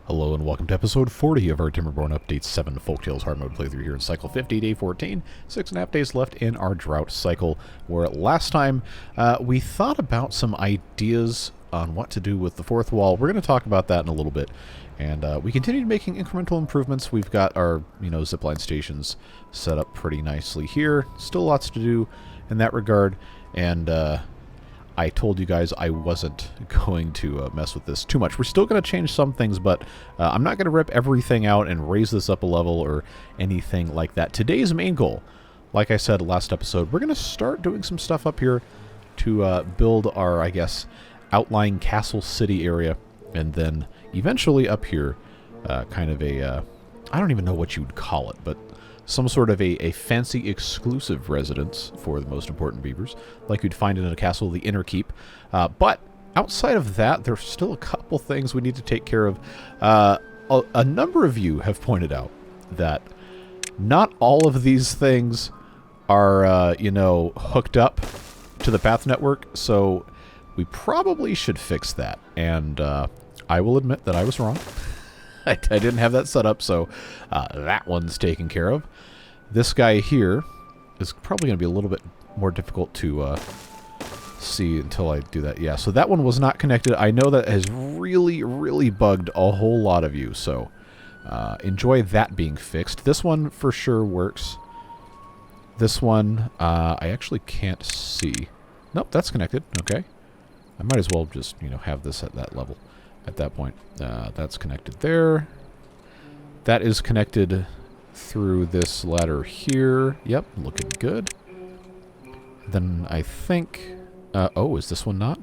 Hello and welcome to episode 40 of our Timberborn Update 7 Folktails Hard Mode playthrough here in Cycle 50, Day 14. 6.5 days left in our drought cycle, where last time we thought about some ideas on what to do with the fourth wall. We're going to talk about that in a little bit. And we continued making incremental improvements. We've got our, zipline stations set up pretty nicely here. Still lots to do in that regard. And I told you guys I wasn't going to mess with this too much. We're still going to change some things, but I'm not going to rip everything out and raise this up a level or anything like that. Today's main goal, like I said last episode, we're going to start doing some stuff up here to build our, I guess, outlying castle city area, and then eventually up here, kind of a, I don't even know what you would call it, but some sort of a fancy exclusive residence for the most important beavers, like you'd find in a castle, the Inner Keep. But outside of that, there's still a couple things we need to take care of. A number of you have pointed out that not all of these things are, hooked up to the path network, so we probably should fix that. And I will admit that I was wrong. I didn't have that set up, so that one's taken care of. This guy here is probably going to be a little bit more difficult to see until I do that. Yeah, so that one was not connected. I know that has really, really bugged a whole lot of you, so enjoy that being fixed. This one for sure works. This one, I actually can't see. Nope, that's connected. Okay. I might as well just, have this at that level. At that point, that's connected there. That is connected through this ladder here. Yep, looking good. Then I think... oh, is this one not?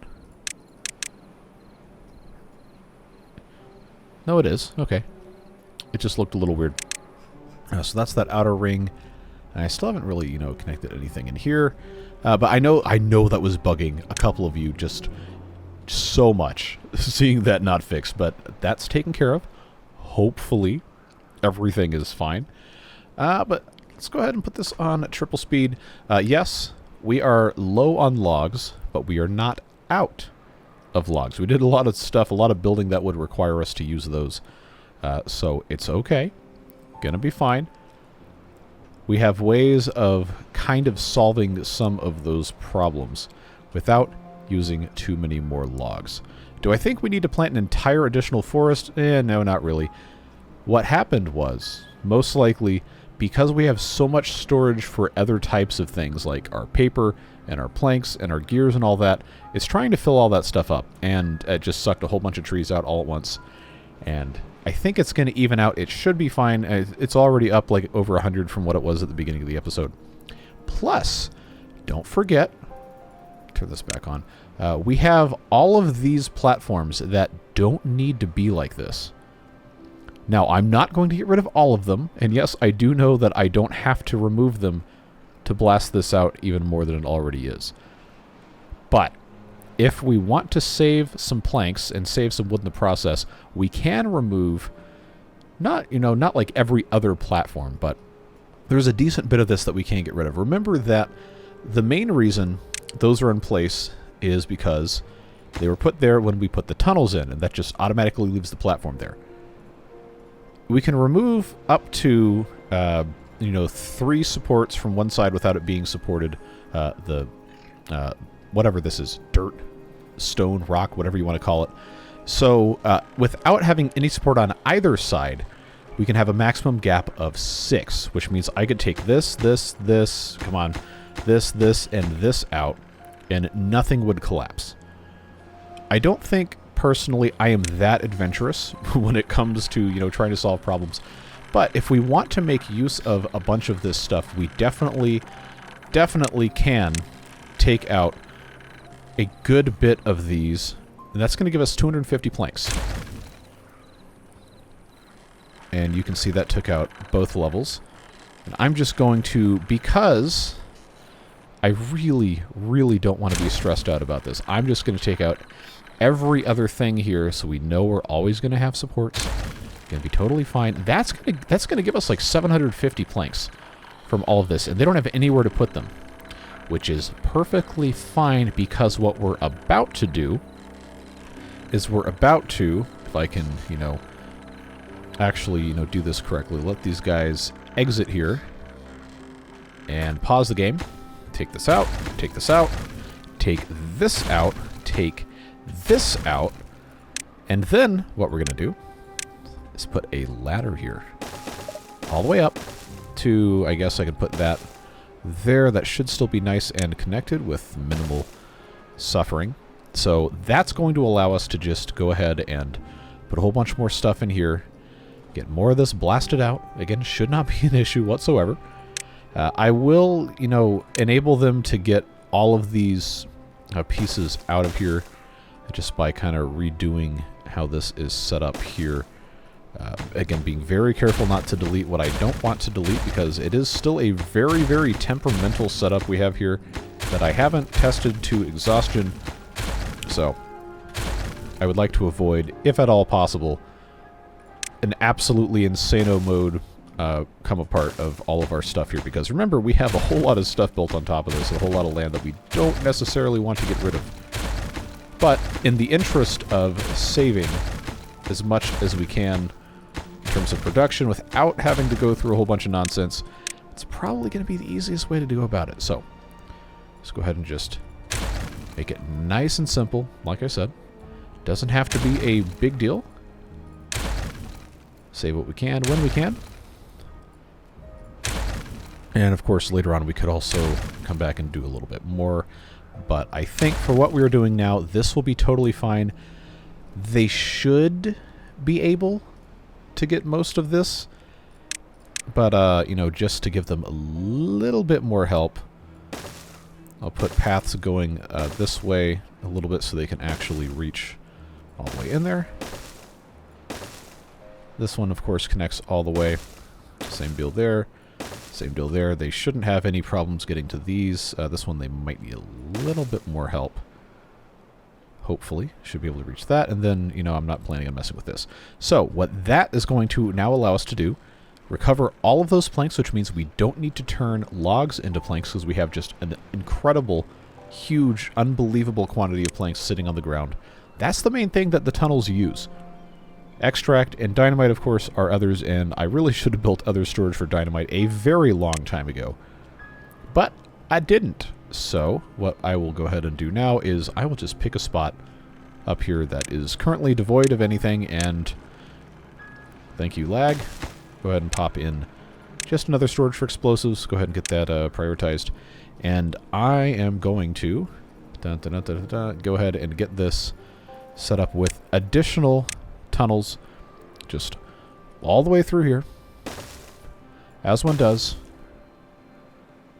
No, it is. Okay. It just looked a little weird. So that's that outer ring. And I still haven't really, connected anything in here. But I know that was bugging a couple of you just so much, seeing that not fixed, but that's taken care of. Hopefully everything is fine. But let's go ahead and put this on triple speed. Yes, we are low on logs, but we are not out of logs. We did a lot of stuff, a lot of building that would require us to use those. So it's okay. Gonna be fine. We have ways of kind of solving some of those problems without using too many more logs. Do I think we need to plant an entire additional forest? No, not really. What happened was, most likely, because we have so much storage for other types of things, like our paper and our planks and our gears and all that, it's trying to fill all that stuff up, and it just sucked a whole bunch of trees out all at once. And I think it's going to even out. It should be fine. It's already up like over 100 from what it was at the beginning of the episode. Plus, don't forget... turn this back on. We have all of these platforms that don't need to be like this. Now, I'm not going to get rid of all of them, and yes, I do know that I don't have to remove them to blast this out even more than it already is. But if we want to save some planks and save some wood in the process, we can remove not like every other platform, but there's a decent bit of this that we can get rid of. Remember that the main reason those are in place is because they were put there when we put the tunnels in, and that just automatically leaves the platform there. We can remove up to 3 supports from one side without it being supported. Whatever this is, dirt, stone, rock, whatever you want to call it. So without having any support on either side, we can have a maximum gap of 6, which means I could take this, come on, this, and this out, and nothing would collapse. I don't think, personally, I am that adventurous when it comes to, trying to solve problems. But if we want to make use of a bunch of this stuff, we definitely can take out a good bit of these, and that's going to give us 250 planks. And you can see that took out both levels. And I'm just going to, because I really, really don't want to be stressed out about this, I'm just going to take out every other thing here so we know we're always going to have supports. Going to be totally fine. That's going to give us like 750 planks from all of this, and they don't have anywhere to put them, which is perfectly fine, because what we're about to do is if I can, actually, you know, do this correctly. Let these guys exit here and pause the game. Take this out, take this out, take this out, take this out, and then what we're going to do is put a ladder here all the way up to, I guess I could put that there. That should still be nice and connected with minimal suffering. So that's going to allow us to just go ahead and put a whole bunch more stuff in here, get more of this blasted out. Again, should not be an issue whatsoever. I will, you know, enable them to get all of these pieces out of here just by kind of redoing how this is set up here. Again, being very careful not to delete what I don't want to delete, because it is still a very, very temperamental setup we have here that I haven't tested to exhaustion. So I would like to avoid, if at all possible, an absolutely insano mode come apart of all of our stuff here, because remember, we have a whole lot of stuff built on top of this, a whole lot of land that we don't necessarily want to get rid of. But in the interest of saving as much as we can in terms of production without having to go through a whole bunch of nonsense, it's probably going to be the easiest way to go about it. So let's go ahead and just make it nice and simple. Like I said, doesn't have to be a big deal. Save what we can when we can. And of course, later on we could also come back and do a little bit more. But I think for what we're doing now, this will be totally fine. They should be able to get most of this. But, you know, just to give them a little bit more help, I'll put paths going this way a little bit so they can actually reach all the way in there. This one, of course, connects all the way. Same deal there. Same deal there. They shouldn't have any problems getting to these. This one, they might need a little bit more help. Hopefully. Should be able to reach that. And then, you know, I'm not planning on messing with this. So, what that is going to now allow us to do, recover all of those planks, which means we don't need to turn logs into planks because we have just an incredible, huge, unbelievable quantity of planks sitting on the ground. That's the main thing that the tunnels use. Extract and dynamite, of course, are others, and I really should have built other storage for dynamite a very long time ago. But I didn't. So what I will go ahead and do now is I will just pick a spot up here that is currently devoid of anything, and thank you, lag. Go ahead and pop in just another storage for explosives. Go ahead and get that prioritized. And I am going to go ahead and get this set up with additional tunnels just all the way through here, as one does.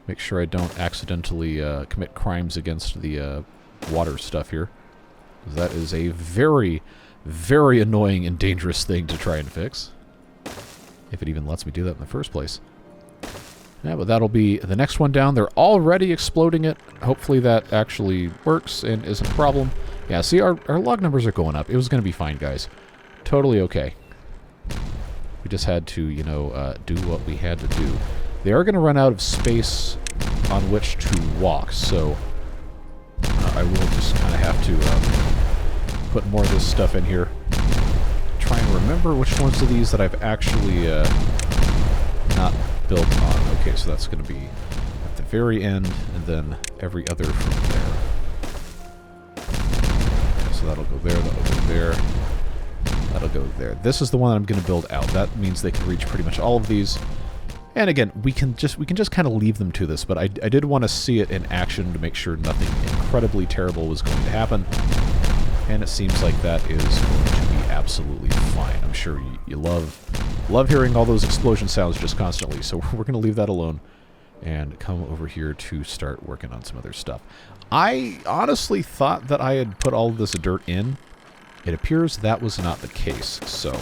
Make sure I don't accidentally commit crimes against the water stuff here, because that is a very, very annoying and dangerous thing to try and fix, if it even lets me do that in the first place. Yeah, but that'll be the next one down. They're already exploding it. Hopefully that actually works and isn't a problem. Yeah, see, our log numbers are going up. It was going to be fine, guys. Totally okay. We just had to, you know, do what we had to do. They are going to run out of space on which to walk, so I will just kind of have to put more of this stuff in here. Try and remember which ones of these that I've actually not built on. Okay, so that's going to be at the very end, and then every other from there. So that'll go there, that'll go there. That'll go there. This is the one that I'm going to build out. That means they can reach pretty much all of these. And again, we can just kind of leave them to this, but I did want to see it in action to make sure nothing incredibly terrible was going to happen. And it seems like that is going to be absolutely fine. I'm sure you love hearing all those explosion sounds just constantly, so we're going to leave that alone and come over here to start working on some other stuff. I honestly thought that I had put all of this dirt in. It appears that was not the case, so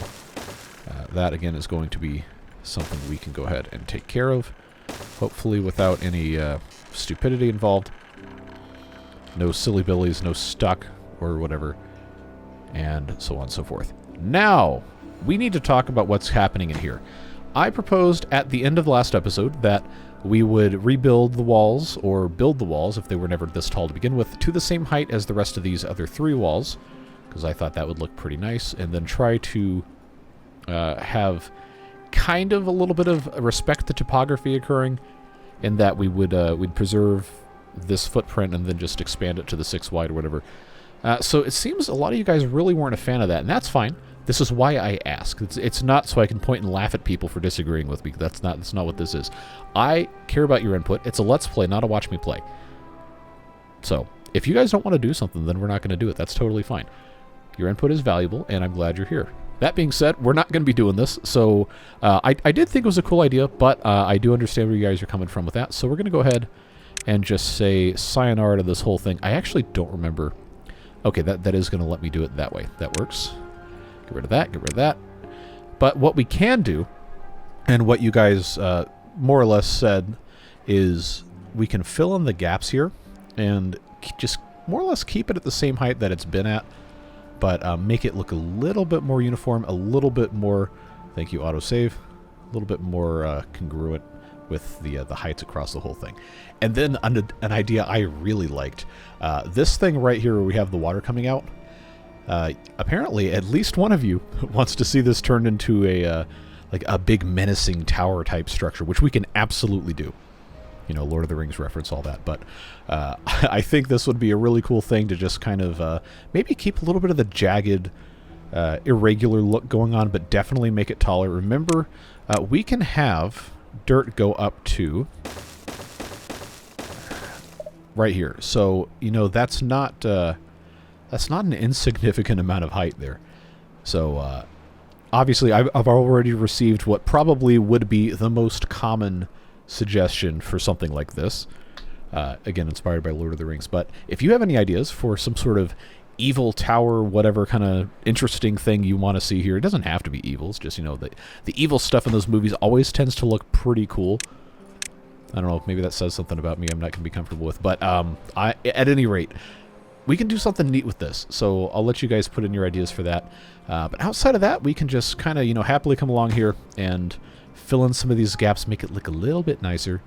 that again is going to be something we can go ahead and take care of, hopefully without any stupidity involved. No silly billies, no stuck or whatever, and so on and so forth. Now, we need to talk about what's happening in here. I proposed at the end of the last episode that we would rebuild the walls, or build the walls, if they were never this tall to begin with, to the same height as the rest of these other 3 walls, because I thought that would look pretty nice, and then try to have kind of a little bit of respect the topography occurring, in that we'd preserve this footprint and then just expand it to the 6 wide or whatever. So it seems a lot of you guys really weren't a fan of that, and that's fine. This is why I ask. It's not so I can point and laugh at people for disagreeing with me. That's not what this is. I care about your input. It's a let's play, not a watch me play. So if you guys don't want to do something, then we're not going to do it. That's totally fine. Your input is valuable, and I'm glad you're here. That being said, we're not going to be doing this. So I did think it was a cool idea, but I do understand where you guys are coming from with that. So we're going to go ahead and just say sayonara to this whole thing. I actually don't remember. Okay, that is going to let me do it that way. That works. Get rid of that, get rid of that. But what we can do, and what you guys more or less said, is we can fill in the gaps here and just more or less keep it at the same height that it's been at, but make it look a little bit more uniform, a little bit more, thank you, autosave, a little bit more congruent with the heights across the whole thing. And then an idea I really liked, this thing right here where we have the water coming out, apparently at least one of you wants to see this turned into a big menacing tower type structure, which we can absolutely do. You know, Lord of the Rings reference, all that. But I think this would be a really cool thing to just kind of maybe keep a little bit of the jagged, irregular look going on, but definitely make it taller. Remember, we can have dirt go up to right here. So, you know, that's not an insignificant amount of height there. So, obviously, I've already received what probably would be the most common suggestion for something like this. Again, inspired by Lord of the Rings. But if you have any ideas for some sort of evil tower, whatever kind of interesting thing you want to see here, it doesn't have to be evil. It's just, you know, the evil stuff in those movies always tends to look pretty cool. I don't know, maybe that says something about me I'm not going to be comfortable with. But at any rate, we can do something neat with this. So I'll let you guys put in your ideas for that. But outside of that, we can just kind of, you know, happily come along here and fill in some of these gaps, make it look a little bit nicer.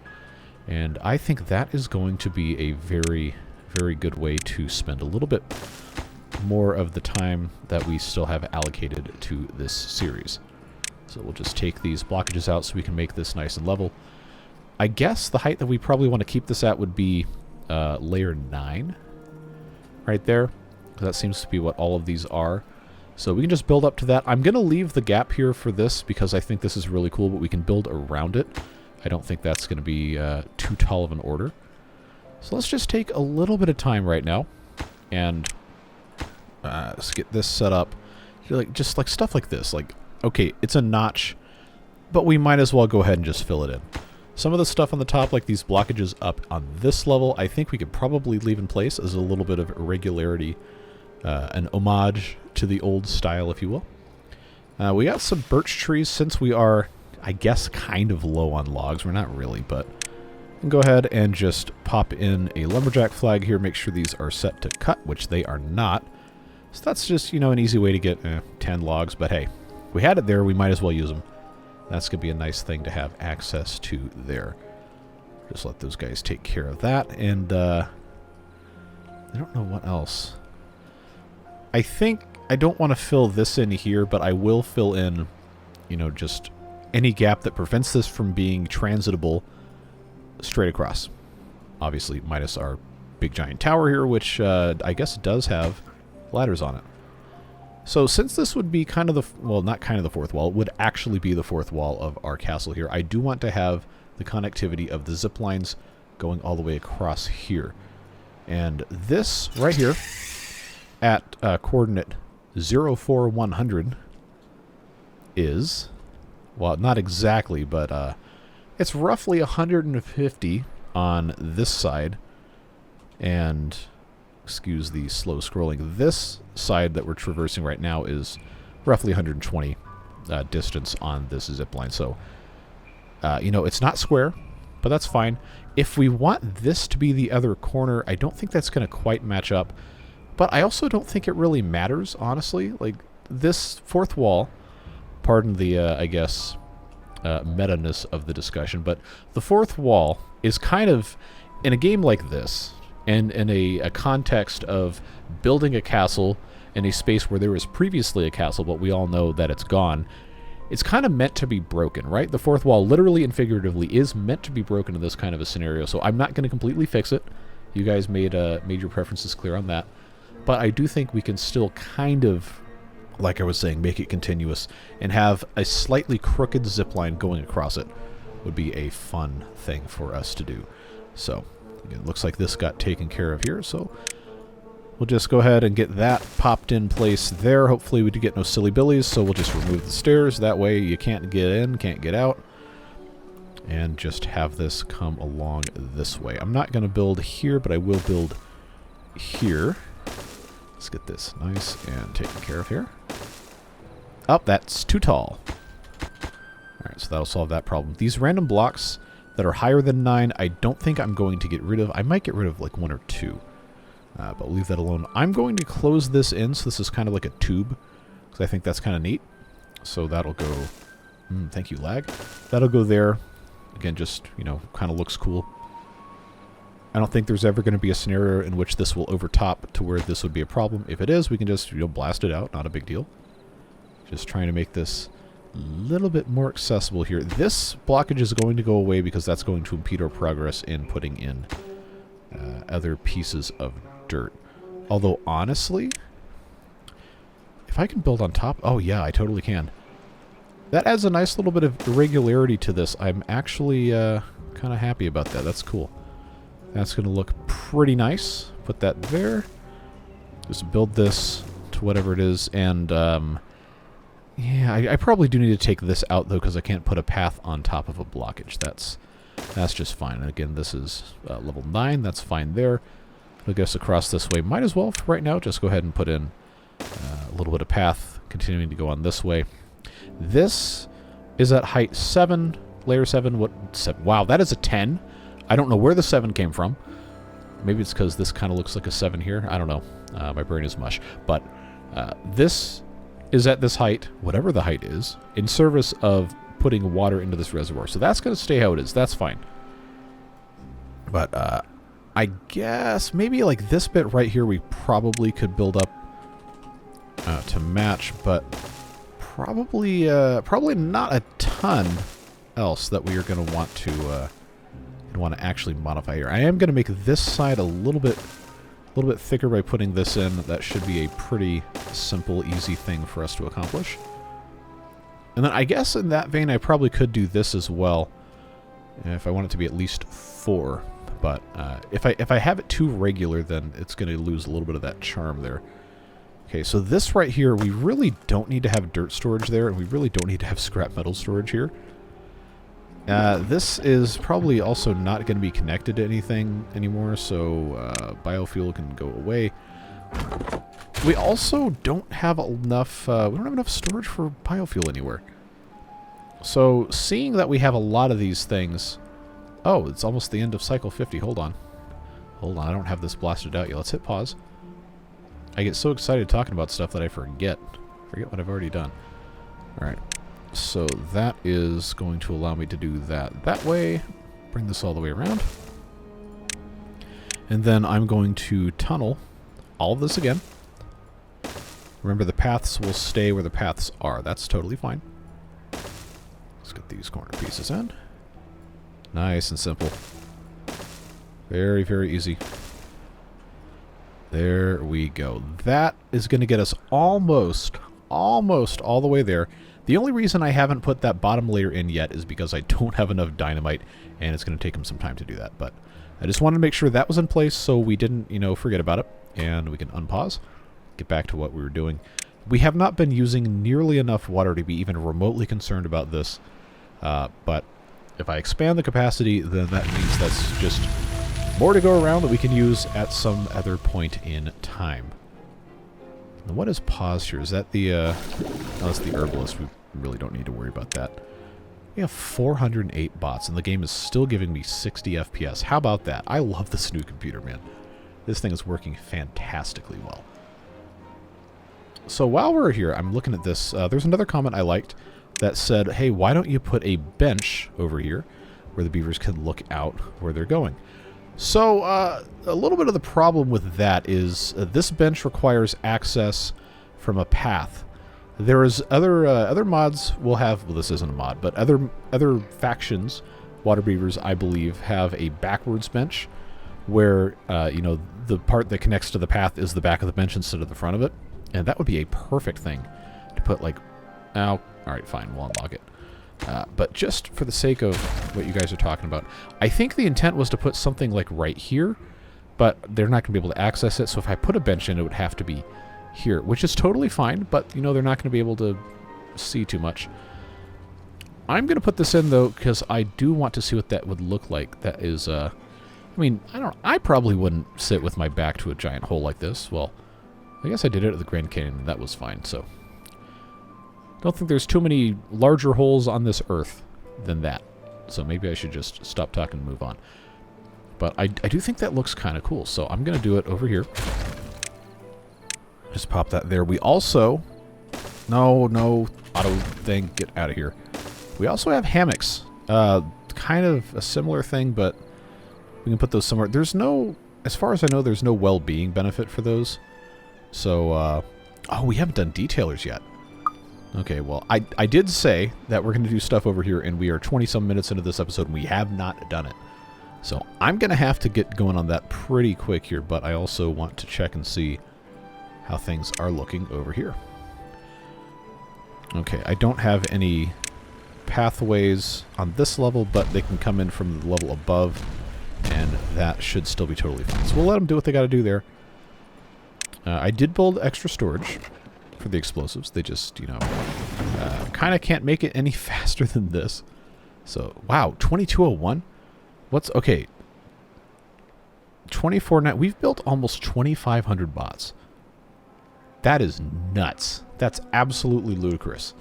And I think that is going to be a very, very good way to spend a little bit more of the time that we still have allocated to this series. So we'll just take these blockages out so we can make this nice and level. I guess the height that we probably want to keep this at would be layer 9 right there. That seems to be what all of these are. So we can just build up to that. I'm going to leave the gap here for this because I think this is really cool, but we can build around it. I don't think that's going to be too tall of an order. So let's just take a little bit of time right now and let's get this set up. Just like stuff like this. Like, okay, it's a notch, but we might as well go ahead and just fill it in. Some of the stuff on the top, like these blockages up on this level, I think we could probably leave in place as a little bit of irregularity, an homage to the old style, if you will. We got some birch trees since we are, I guess, kind of low on logs. We're not really, but we can go ahead and just pop in a lumberjack flag here, make sure these are set to cut, which they are not. So that's just, you know, an easy way to get 10 logs, but hey, we had it there, we might as well use them. That's going to be a nice thing to have access to there. Just let those guys take care of that, and I don't know what else. I think I don't want to fill this in here, but I will fill in, you know, just any gap that prevents this from being transitable straight across. Obviously, minus our big giant tower here, which I guess does have ladders on it. So since this would be kind of the, well, not kind of the fourth wall, it would actually be the fourth wall of our castle here, I do want to have the connectivity of the zip lines going all the way across here. And this right here at coordinate 04100 is, well, not exactly, but it's roughly 150 on this side, and excuse the slow scrolling, this side that we're traversing right now is roughly 120 distance on this zip line. So you know, it's not square, but that's fine. If we want this to be the other corner, I don't think that's going to quite match up, but I also don't think it really matters, honestly. Like, this fourth wall, pardon the I guess meta-ness of the discussion, but the fourth wall is kind of, in a game like this, and in a context of building a castle in a space where there was previously a castle, but we all know that it's gone, it's kind of meant to be broken, right? The fourth wall, literally and figuratively, is meant to be broken in this kind of a scenario. So I'm not going to completely fix it. You guys made your preferences clear on that. But I do think we can still kind of, like I was saying, make it continuous and have a slightly crooked zip line going across it. Would be a fun thing for us to do. So, again, looks like this got taken care of here. So we'll just go ahead and get that popped in place there. Hopefully we do get no silly billies, so we'll just remove the stairs. That way you can't get in, can't get out. And just have this come along this way. I'm not going to build here, but I will build here. Let's get this nice and taken care of here. Oh, that's too tall. Alright, so that'll solve that problem. These random blocks that are higher than 9, I don't think I'm going to get rid of. I might get rid of like 1 or 2. But we'll leave that alone. I'm going to close this in, so this is kind of like a tube. Because I think that's kind of neat. So that'll go... thank you, lag. That'll go there. Again, just, you know, kind of looks cool. I don't think there's ever going to be a scenario in which this will overtop to where this would be a problem. If it is, we can just, you know, blast it out. Not a big deal. Just trying to make this a little bit more accessible here. This blockage is going to go away because that's going to impede our progress in putting in other pieces of dirt. Although, honestly, if I can build on top... Oh, yeah, I totally can. That adds a nice little bit of irregularity to this. I'm actually kind of happy about that. That's cool. That's going to look pretty nice. Put that there. Just build this to whatever it is. And, yeah, I probably do need to take this out, though, because I can't put a path on top of a blockage. That's just fine. And again, this is level 9. That's fine there. I guess across this way. Might as well, for right now, just go ahead and put in a little bit of path, continuing to go on this way. This is at height 7, layer 7. What? 7? Wow, that is a 10. I don't know where the 7 came from. Maybe it's because this kind of looks like a 7 here. I don't know. My brain is mush. But this is at this height, whatever the height is, in service of putting water into this reservoir. So that's going to stay how it is. That's fine. But I guess maybe like this bit right here we probably could build up to match, but probably not a ton else that we are going to want to actually modify here. I am going to make this side a little bit thicker by putting this in. That should be a pretty simple, easy thing for us to accomplish. And then I guess in that vein, I probably could do this as well, if I want it to be at least 4. But if I have it too regular, then it's going to lose a little bit of that charm there. Okay, so this right here, we really don't need to have dirt storage there, and we really don't need to have scrap metal storage here. This is probably also not going to be connected to anything anymore, so biofuel can go away. We also don't have enough, we don't have enough storage for biofuel anywhere. So, seeing that we have a lot of these things... Oh, it's almost the end of cycle 50. Hold on. Hold on, I don't have this blasted out yet. Let's hit pause. I get so excited talking about stuff that I forget. Forget what I've already done. Alright. So that is going to allow me to do that way. Bring this all the way around. And then I'm going to tunnel all of this again. Remember, the paths will stay where the paths are. That's totally fine. Let's get these corner pieces in. Nice and simple. Very, very easy. There we go. That is going to get us almost all the way there. The only reason I haven't put that bottom layer in yet is because I don't have enough dynamite, and it's going to take them some time to do that. But I just wanted to make sure that was in place so we didn't, you know, forget about it. And we can unpause, get back to what we were doing. We have not been using nearly enough water to be even remotely concerned about this. But if I expand the capacity, then that means that's just more to go around that we can use at some other point in time. And what is pause here? Is that the, no, that's the herbalist. We really don't need to worry about that. We have 408 bots, and the game is still giving me 60 FPS. How about that? I love this new computer, man. This thing is working fantastically well. So while we're here, I'm looking at this. There's another comment I liked that said, hey, why don't you put a bench over here where the beavers can look out where they're going? So a little bit of the problem with that is this bench requires access from a path. There is other mods will have, well, this isn't a mod, but other factions, water beavers, I believe, have a backwards bench where, you know, the part that connects to the path is the back of the bench instead of the front of it. And that would be a perfect thing to put, like, oh, all right, fine, we'll unlock it. But just for the sake of what you guys are talking about, I think the intent was to put something like right here, but they're not going to be able to access it. So if I put a bench in, it would have to be here, which is totally fine, but, you know, they're not going to be able to see too much. I'm going to put this in, though, because I do want to see what that would look like. That is, I mean, I probably wouldn't sit with my back to a giant hole like this. Well, I guess I did it at the Grand Canyon, and that was fine, so. Don't think there's too many larger holes on this earth than that. So maybe I should just stop talking and move on. But I do think that looks kind of cool, so I'm going to do it over here. Just pop that there. We also... No, auto thing, get out of here. We also have hammocks. Kind of a similar thing, but we can put those somewhere. There's no... As far as I know, there's no well-being benefit for those. So, oh, we haven't done detailers yet. Okay, well, I did say that we're going to do stuff over here, and we are 20-some minutes into this episode, and we have not done it. So I'm going to have to get going on that pretty quick here, but I also want to check and see how things are looking over here. Okay, I don't have any pathways on this level, but they can come in from the level above, and that should still be totally fine. So we'll let them do what they got to do there. I did build extra storage for the explosives. They just, you know, kind of can't make it any faster than this. So, wow, 2201? What's, okay, 24.9, we've built almost 2,500 bots. That is nuts. That's absolutely ludicrous.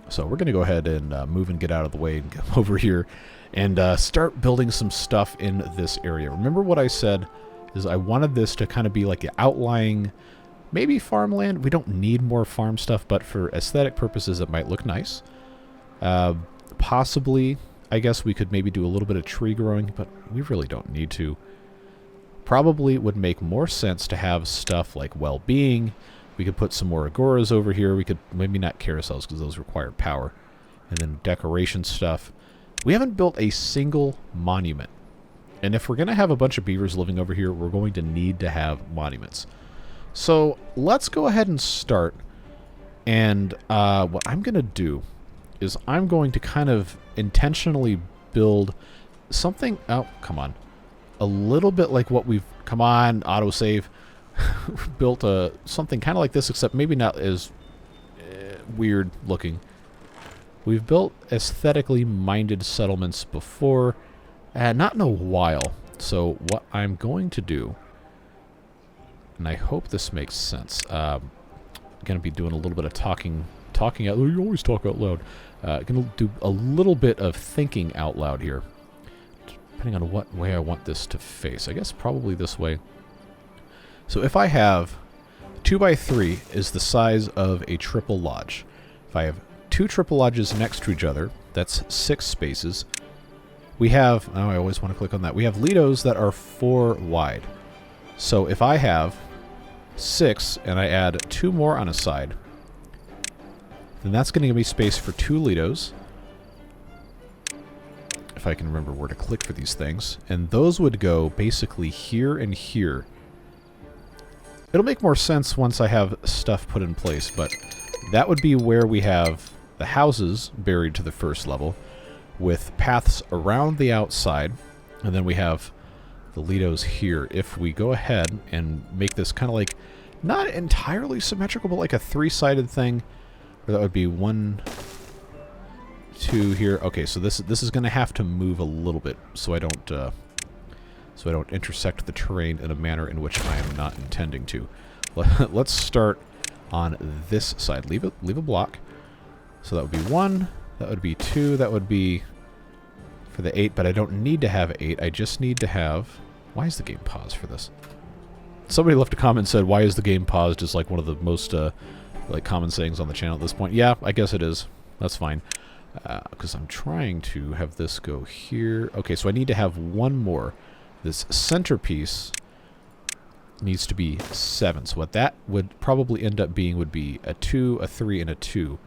So we're going to go ahead and move and get out of the way and come over here and start building some stuff in this area. Remember what I said is I wanted this to kind of be like the outlying, maybe farmland. We don't need more farm stuff, but for aesthetic purposes, it might look nice. Possibly, I guess we could maybe do a little bit of tree growing, but we really don't need to. Probably would make more sense to have stuff like well-being. We could put some more agoras over here. We could maybe not carousels because those require power. And then decoration stuff. We haven't built a single monument. And if we're going to have a bunch of beavers living over here, we're going to need to have monuments. So let's go ahead and start. And what I'm going to do is I'm going to kind of intentionally build something... Oh, come on. A little bit like what we've... Come on, autosave. Built something kind of like this, except maybe not as weird looking. We've built aesthetically minded settlements before, not in a while. So what I'm going to do, and I hope this makes sense, I'm going to be doing a little bit of talking out. You always talk out loud. Going to do a little bit of thinking out loud here, depending on what way I want this to face. I guess probably this way. So if I have 2x3 is the size of a triple lodge. If I have 2 triple lodges next to each other, that's 6 spaces. We have, oh, I always want to click on that. We have lidos that are 4 wide. So if I have 6 and I add 2 more on a side, then that's going to give me space for 2 lidos. If I can remember where to click for these things. And those would go basically here and here. It'll make more sense once I have stuff put in place, but that would be where we have the houses buried to the first level with paths around the outside, and then we have the lidos here. If we go ahead and make this kind of like, not entirely symmetrical, but like a 3-sided thing, where that would be 1, 2 here. Okay, so this is going to have to move a little bit so I don't intersect the terrain in a manner in which I am not intending to. Let's start on this side. Leave a block. So that would be 1, that would be 2, that would be for the 8, but I don't need to have 8. I just need to have... Why is the game paused for this? Somebody left a comment and said, why is the game paused? Is like one of the most like common sayings on the channel at this point. Yeah, I guess it is. That's fine. Because I'm trying to have this go here. Okay, so I need to have 1 more. This centerpiece needs to be 7. So what that would probably end up being would be a 2, a 3, and a 2.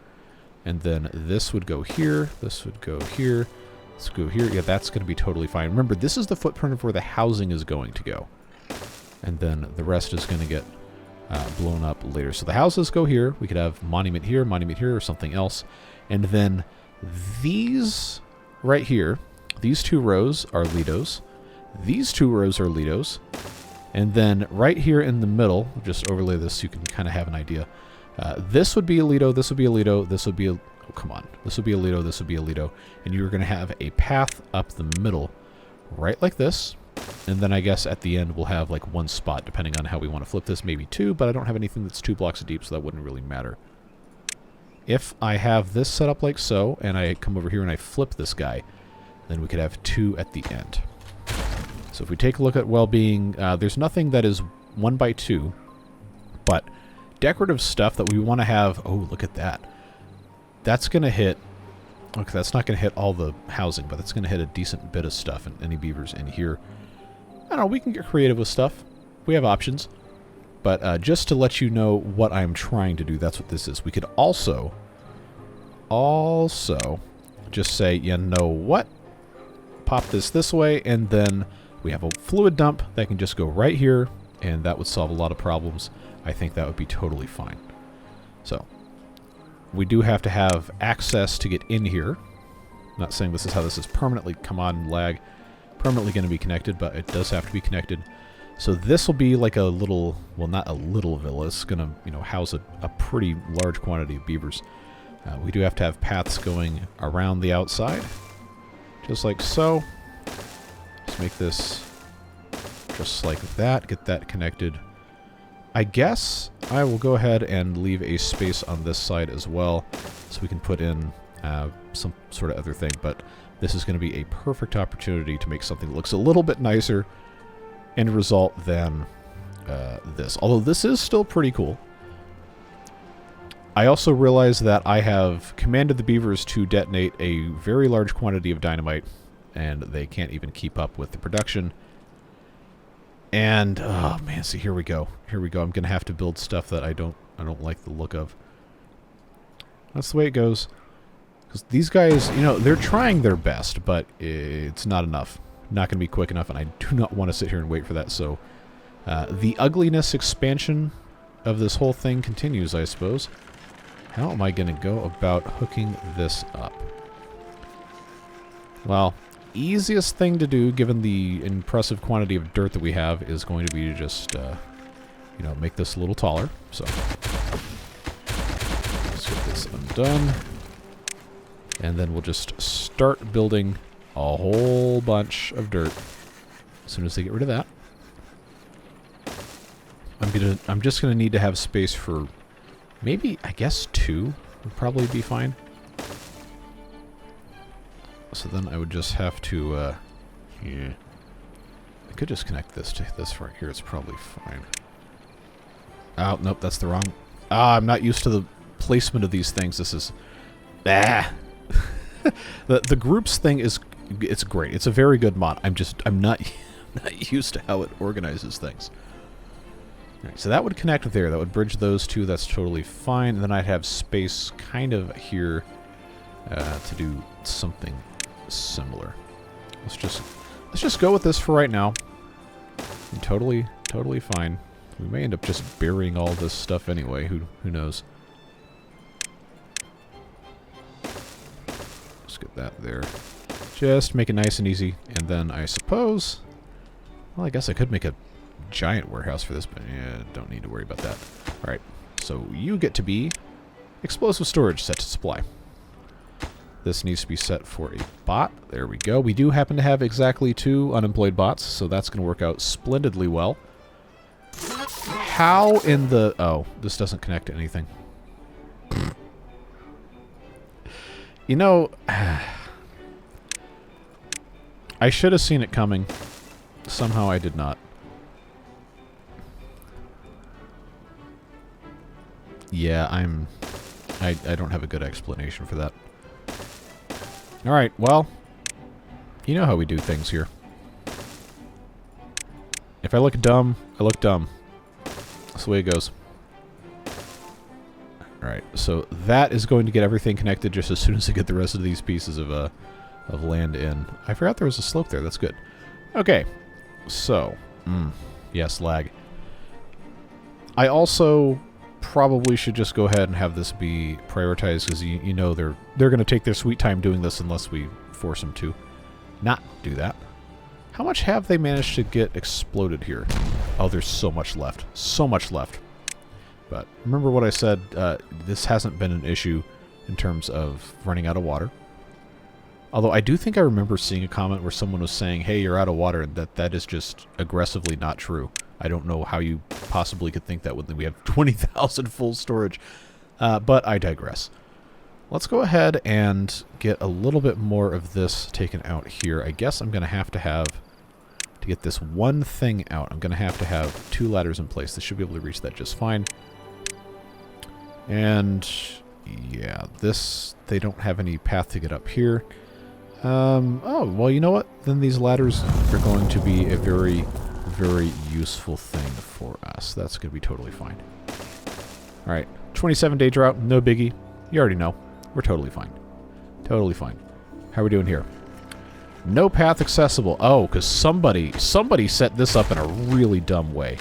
And then this would go here, this would go here, let's go here. Yeah, that's going to be totally fine. Remember, this is the footprint of where the housing is going to go. And then the rest is going to get blown up later. So the houses go here. We could have monument here, or something else. And then these right here, these 2 rows are Lidos. These 2 rows are Lidos. And then right here in the middle, just overlay this so you can kind of have an idea. This would be a Lido, this would be a Lido, this would be a... Oh, come on. This would be a Lido, this would be a Lido. And you're going to have a path up the middle, right like this. And then I guess at the end we'll have like 1 spot, depending on how we want to flip this. Maybe 2, but I don't have anything that's 2 blocks deep, so that wouldn't really matter. If I have this set up like so, and I come over here and I flip this guy, then we could have 2 at the end. So if we take a look at well-being, there's nothing that is 1 by 2, but decorative stuff that we want to have... Oh, look at that. That's going to hit... Okay, that's not going to hit all the housing, but that's going to hit a decent bit of stuff, and any beavers in here. I don't know, we can get creative with stuff. We have options. But just to let you know what I'm trying to do, that's what this is. We could also just say, you know what? Pop this way, and then we have a fluid dump that can just go right here, and that would solve a lot of problems. I think that would be totally fine. So, we do have to have access to get in here. I'm not saying this is how this is permanently, come on, lag, permanently going to be connected, but it does have to be connected. So this will be like a little, well, not a little villa. It's going to, you know, house a pretty large quantity of beavers. We do have to have paths going around the outside, just like so. Let's make this just like that, get that connected. I guess I will go ahead and leave a space on this side as well, so we can put in some sort of other thing, but this is going to be a perfect opportunity to make something that looks a little bit nicer end result than this. Although this is still pretty cool. I also realize that I have commanded the beavers to detonate a very large quantity of dynamite, and they can't even keep up with the production. And oh man, see, here we go. Here we go. I'm gonna have to build stuff that I don't like the look of. That's the way it goes. Because these guys, you know, they're trying their best, but it's not enough. Not going to be quick enough, and I do not want to sit here and wait for that. So the ugliness expansion of this whole thing continues, I suppose. How am I going to go about hooking this up? Well, easiest thing to do, given the impressive quantity of dirt that we have, is going to be to just, you know, make this a little taller. So let's get this undone. And then we'll just start building a whole bunch of dirt as soon as they get rid of that. I'm just gonna need to have space for maybe, I guess, 2 would probably be fine. So then I would just have to yeah. I could just connect this to this right here. It's probably fine. Oh, nope, that's the wrong. I'm not used to the placement of these things. This is the groups thing is, it's great. It's a very good mod. I'm not used to how it organizes things. All right, so that would connect there. That would bridge those two. That's totally fine. And then I'd have space kind of here to do something similar. Let's just go with this for right now. I'm totally fine. We may end up just burying all this stuff anyway. Who knows? Get that there. Just make it nice and easy. And then I suppose... Well, I guess I could make a giant warehouse for this, but yeah, don't need to worry about that. Alright, so you get to be explosive storage set to supply. This needs to be set for a bot. There we go. We do happen to have exactly 2 unemployed bots, so that's going to work out splendidly well. How in the... Oh, this doesn't connect to anything. You know, I should have seen it coming. Somehow I did not. Yeah, I don't have a good explanation for that. Alright, well, you know how we do things here. If I look dumb, I look dumb. the way it goes. Alright, so that is going to get everything connected just as soon as I get the rest of these pieces of land in. I forgot there was a slope there. That's good. Okay, so... yes, lag. I also probably should just go ahead and have this be prioritized, because you know they're going to take their sweet time doing this unless we force them to not do that. How much have they managed to get exploded here? Oh, there's so much left. So much left. But remember what I said, this hasn't been an issue in terms of running out of water. Although I do think I remember seeing a comment where someone was saying, hey, you're out of water, and that is just aggressively not true. I don't know how you possibly could think that when we have 20,000 full storage. But I digress. Let's go ahead and get a little bit more of this taken out here. I guess I'm going to have, to get this one thing out, I'm going to have 2 ladders in place. This should be able to reach that just fine. And yeah, they don't have any path to get up here. Oh, well, you know what? Then these ladders are going to be a very, very useful thing for us. That's going to be totally fine. Alright, 27-day drought, no biggie. You already know. We're totally fine. Totally fine. How are we doing here? No path accessible. Oh, because somebody set this up in a really dumb way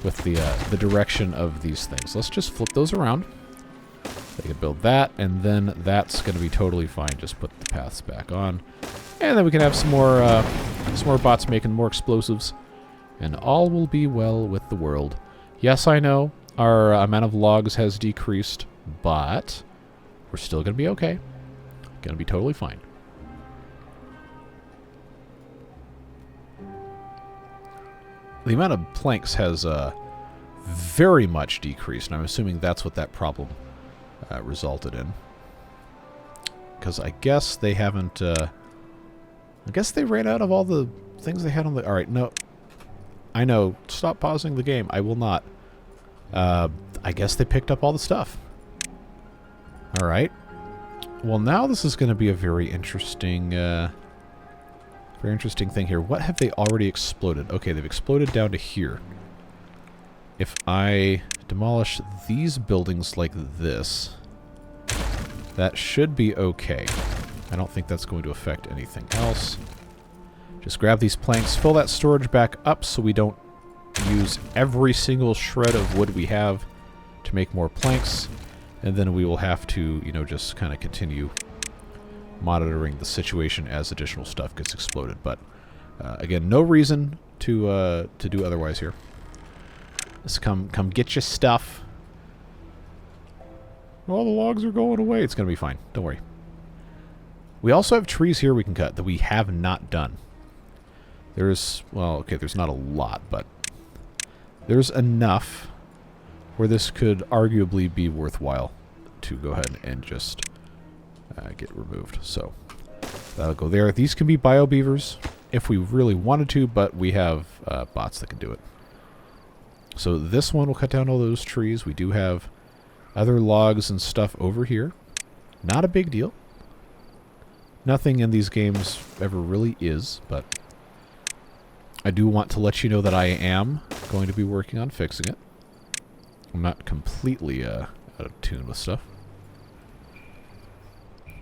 with the direction of these things. Let's just flip those around. They can build that, and then that's going to be totally fine. Just put the paths back on. And then we can have some more bots making more explosives. And all will be well with the world. Yes, I know our amount of logs has decreased, but we're still going to be okay. Going to be totally fine. The amount of planks has very much decreased, and I'm assuming that's what that problem resulted in. Because I guess they haven't... I guess they ran out of all the things they had on the... Alright, no. I know. Stop pausing the game. I will not. I guess they picked up all the stuff. Alright. Well, now this is going to be a very interesting thing here. What have they already exploded? Okay, they've exploded down to here. If I demolish these buildings like this, that should be okay. I don't think that's going to affect anything else. Just grab these planks, fill that storage back up so we don't use every single shred of wood we have to make more planks, and then we will have to, you know, just kind of continue monitoring the situation as additional stuff gets exploded. But again, no reason to do otherwise here. Just come get your stuff. All the logs are going away. It's going to be fine. Don't worry. We also have trees here we can cut that we have not done. There's, well, okay, there's not a lot, but there's enough where this could arguably be worthwhile to go ahead and just get removed. So that'll go there. These can be bio beavers if we really wanted to, but we have bots that can do it. So this one will cut down all those trees. We do have other logs and stuff over here. Not a big deal. Nothing in these games ever really is, but I do want to let you know that I am going to be working on fixing it. I'm not completely out of tune with stuff.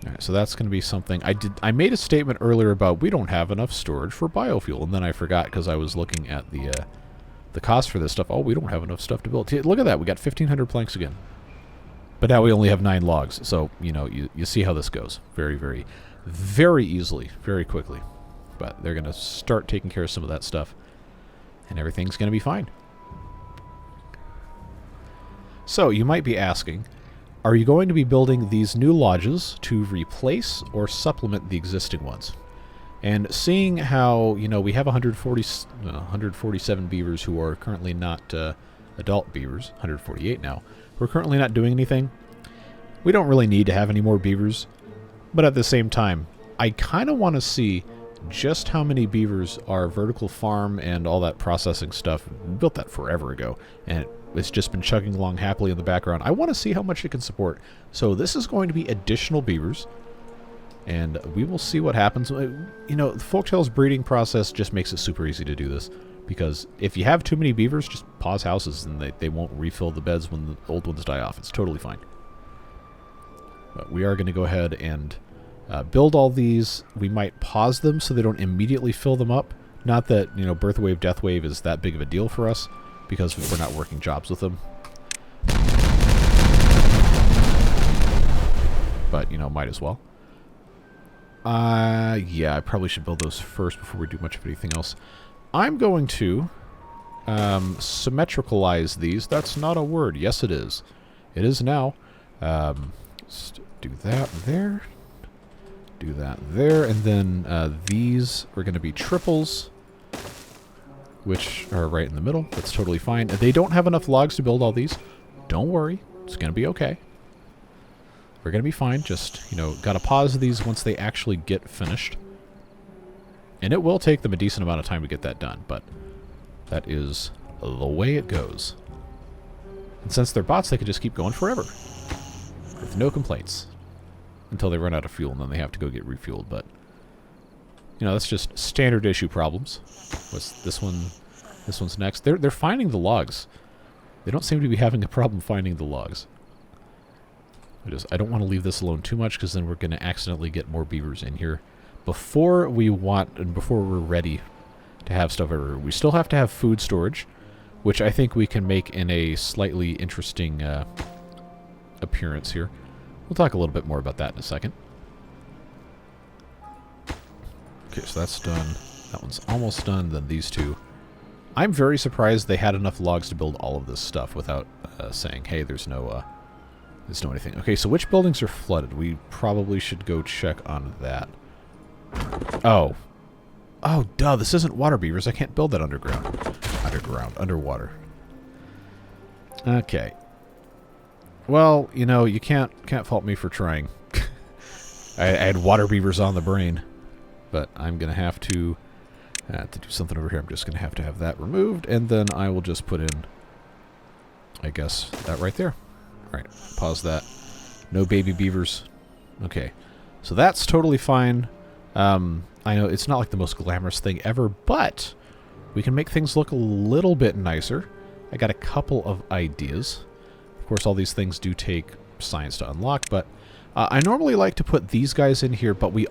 Alright, so that's going to be something. I made a statement earlier about we don't have enough storage for biofuel, and then I forgot because I was looking at the cost for this stuff. Oh, we don't have enough stuff to build. Look at that. We got 1,500 planks again. But now we only have 9 logs. So, you know, you see how this goes. Very, very, very easily. Very quickly. But they're going to start taking care of some of that stuff. And everything's going to be fine. So, you might be asking, are you going to be building these new lodges to replace or supplement the existing ones? And seeing how, you know, we have 147 beavers who are currently not adult beavers, 148 now, who are currently not doing anything, we don't really need to have any more beavers. But at the same time, I kind of want to see just how many beavers our vertical farm and all that processing stuff, we built that forever ago, and it's just been chugging along happily in the background. I want to see how much it can support. So this is going to be additional beavers. And we will see what happens. You know, the Folktails breeding process just makes it super easy to do this. Because if you have too many beavers, just pause houses and they won't refill the beds when the old ones die off. It's totally fine. But we are going to go ahead and build all these. We might pause them so they don't immediately fill them up. Not that, birth wave, death wave is that big of a deal for us, because we're not working jobs with them. But, might as well. Yeah, I probably should build those first before we do much of anything else. I'm going to symmetricalize these. That's not a word. Yes, it is. It is now. Just do that there. Do that there. And then these are going to be triples, which are right in the middle. That's totally fine. They don't have enough logs to build all these. Don't worry. It's going to be okay. We're going to be fine. Just, got to pause these once they actually get finished. And it will take them a decent amount of time to get that done, but that is the way it goes. And since they're bots, they can just keep going forever with no complaints until they run out of fuel, and then they have to go get refueled. But, that's just standard issue problems. What's this one? This one's next. They're finding the logs. They don't seem to be having a problem finding the logs. I don't want to leave this alone too much, because then we're going to accidentally get more beavers in here before we want and before we're ready to have stuff everywhere. We still have to have food storage, which I think we can make in a slightly interesting appearance here. We'll talk a little bit more about that in a second. Okay, so that's done. That one's almost done. Then these two. I'm very surprised they had enough logs to build all of this stuff without saying, hey, there's no anything. Okay, so which buildings are flooded? We probably should go check on that. Oh, duh, this isn't water beavers. I can't build that underwater. Okay. Well, you can't fault me for trying. I had water beavers on the brain, but I'm going to have to do something over here. I'm just going to have that removed, and then I will just put in, I guess, that right there. All right, pause that. No baby beavers. Okay, so that's totally fine. I know it's not like the most glamorous thing ever, but we can make things look a little bit nicer. I got a couple of ideas. Of course, all these things do take science to unlock, but I normally like to put these guys in here, but we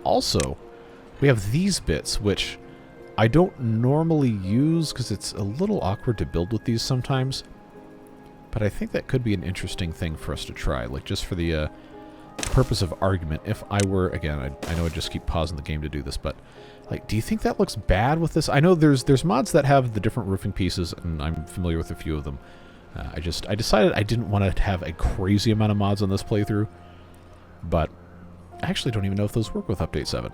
have these bits, which I don't normally use because it's a little awkward to build with these sometimes. But I think that could be an interesting thing for us to try, like just for the purpose of argument. If I were, again, I know I just keep pausing the game to do this, but like, do you think that looks bad with this? I know there's mods that have the different roofing pieces, and I'm familiar with a few of them. I decided I didn't want to have a crazy amount of mods on this playthrough, but I actually don't even know if those work with Update 7.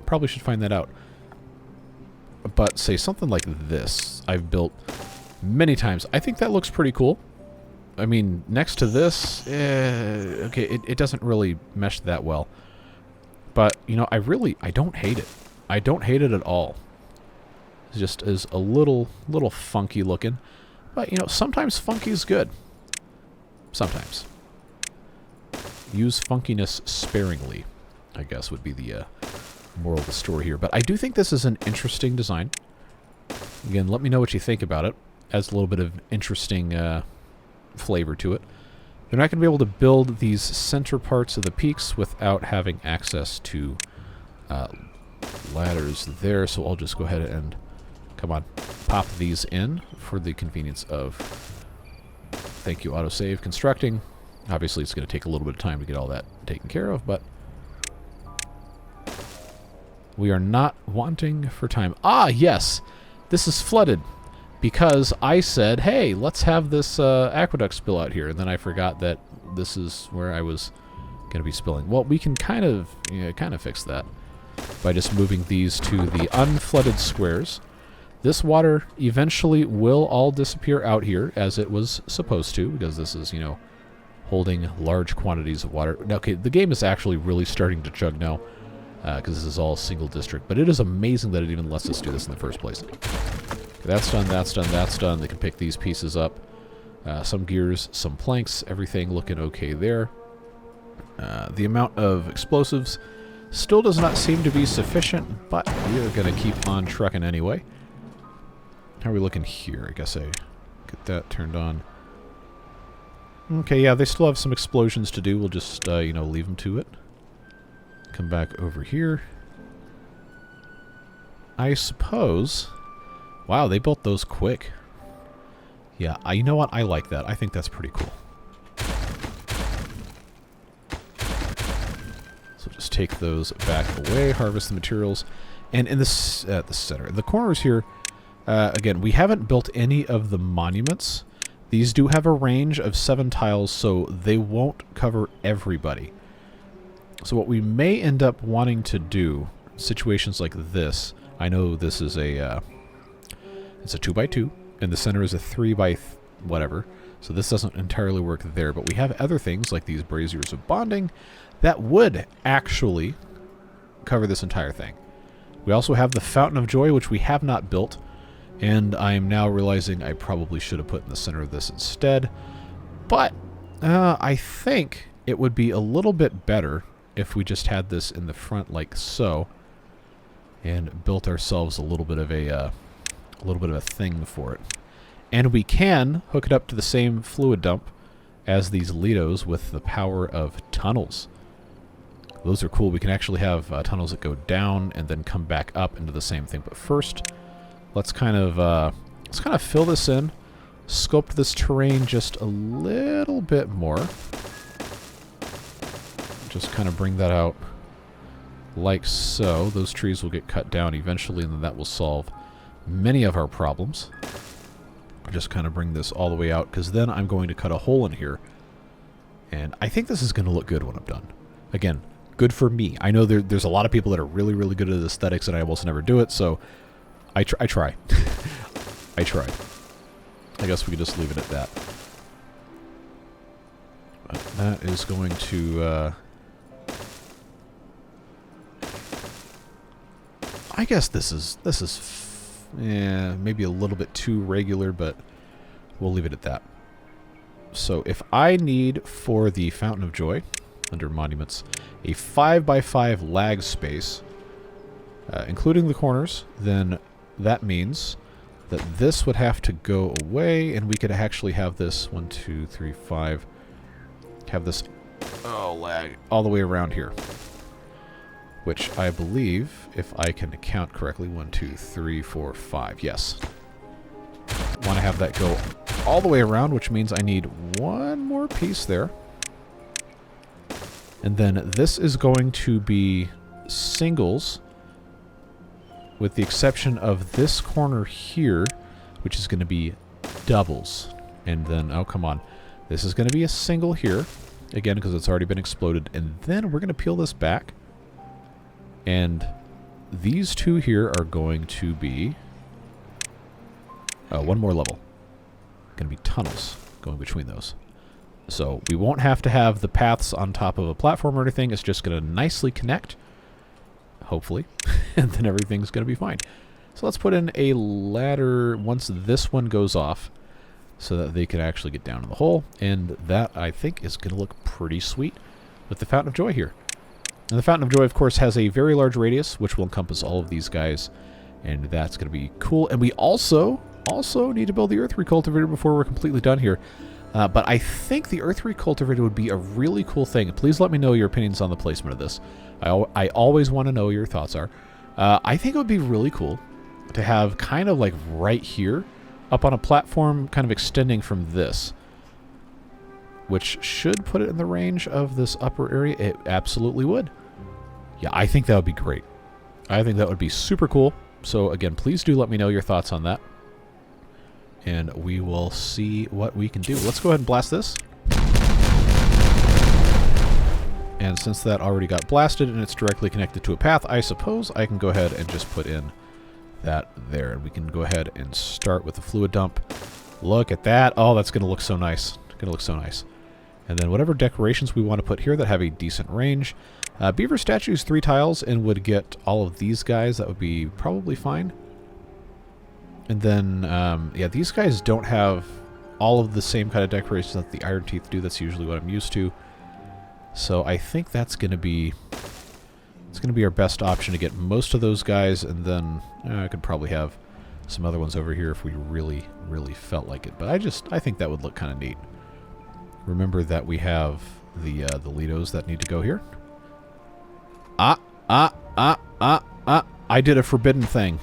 Probably should find that out. But say something like this, I've built many times. I think that looks pretty cool. I mean, next to this, okay, it doesn't really mesh that well. But, I don't hate it. I don't hate it at all. It just is a little funky looking. But, sometimes funky is good. Sometimes. Use funkiness sparingly, I guess, would be the moral of the story here. But I do think this is an interesting design. Again, let me know what you think about it. Adds a little bit of interesting flavor to it. They're not going to be able to build these center parts of the peaks without having access to ladders there, so I'll just go ahead and, come on, pop these in for the convenience of, thank you, autosave, constructing. Obviously, it's going to take a little bit of time to get all that taken care of, but we are not wanting for time. Ah, yes! This is flooded. Because I said, hey, let's have this aqueduct spill out here, and then I forgot that this is where I was going to be spilling. Well, we can kind of fix that by just moving these to the unflooded squares. This water eventually will all disappear out here, as it was supposed to, because this is, holding large quantities of water. Now, okay, the game is actually really starting to chug now, because this is all single district, but it is amazing that it even lets us do this in the first place. That's done, that's done, that's done. They can pick these pieces up. Some gears, some planks, everything looking okay there. The amount of explosives still does not seem to be sufficient, but we are going to keep on trucking anyway. How are we looking here? I guess I get that turned on. Okay, yeah, they still have some explosions to do. We'll just, you know, leave them to it. Come back over here. I suppose... Wow, they built those quick. Yeah, you know what? I like that. I think that's pretty cool. So just take those back away, harvest the materials. And in this, the center, the corners here, again, we haven't built any of the monuments. These do have a range of 7 tiles, so they won't cover everybody. So what we may end up wanting to do, situations like this, I know this is a, it's a 2x2, and the center is a 3x whatever, so this doesn't entirely work there, but we have other things like these braziers of bonding that would actually cover this entire thing. We also have the Fountain of Joy, which we have not built, and I am now realizing I probably should have put in the center of this instead, but I think it would be a little bit better if we just had this in the front like so, and built ourselves a little bit of a thing for it. And we can hook it up to the same fluid dump as these Lidos with the power of tunnels. Those are cool. We can actually have tunnels that go down and then come back up into the same thing. But first, let's kind of fill this in, sculpt this terrain just a little bit more. Just kind of bring that out like so. Those trees will get cut down eventually, and then that will solve many of our problems. Just kind of bring this all the way out, because then I'm going to cut a hole in here. And I think this is going to look good when I'm done. Again, good for me. I know there's a lot of people that are really, really good at aesthetics, and I almost never do it, so I try. I try. I guess we could just leave it at that. But that is going to... I guess this is maybe a little bit too regular, but we'll leave it at that. So if I need for the Fountain of Joy, under Monuments, a 5x5 lag space, including the corners, then that means that this would have to go away, and we could actually have this 1, 2, 3, 5, have this lag all the way around here. Which I believe, if I can count correctly, 1, 2, 3, 4, 5. Yes. Want to have that go all the way around, which means I need one more piece there. And then this is going to be singles, with the exception of this corner here, which is going to be doubles. And then, oh, come on. This is going to be a single here, again, because it's already been exploded. And then we're going to peel this back. And these two here are going to be... one more level. Going to be tunnels going between those. So we won't have to have the paths on top of a platform or anything. It's just going to nicely connect. Hopefully. And then everything's going to be fine. So let's put in a ladder once this one goes off, so that they can actually get down in the hole. And that, I think, is going to look pretty sweet with the Fountain of Joy here. And the Fountain of Joy, of course, has a very large radius, which will encompass all of these guys, and that's going to be cool. And we also need to build the Earth Recultivator before we're completely done here. But I think the Earth Recultivator would be a really cool thing. Please let me know your opinions on the placement of this. I always want to know your thoughts are. I think it would be really cool to have kind of like right here, up on a platform kind of extending from this, which should put it in the range of this upper area. It absolutely would. Yeah, I think that would be great. I think that would be super cool. So again, please do let me know your thoughts on that. And we will see what we can do. Let's go ahead and blast this. And since that already got blasted and it's directly connected to a path, I suppose I can go ahead and just put in that there. And we can go ahead and start with the fluid dump. Look at that. Oh, that's going to look so nice. Going to look so nice. And then whatever decorations we want to put here that have a decent range. Beaver statues 3 tiles and would get all of these guys. That would be probably fine. And then, yeah, these guys don't have all of the same kind of decorations that the Iron Teeth do. That's usually what I'm used to. So I think that's going to be... it's going to be our best option to get most of those guys, and then I could probably have some other ones over here if we really, really felt like it. But I think that would look kind of neat. Remember that we have the Lidos that need to go here. I did a forbidden thing.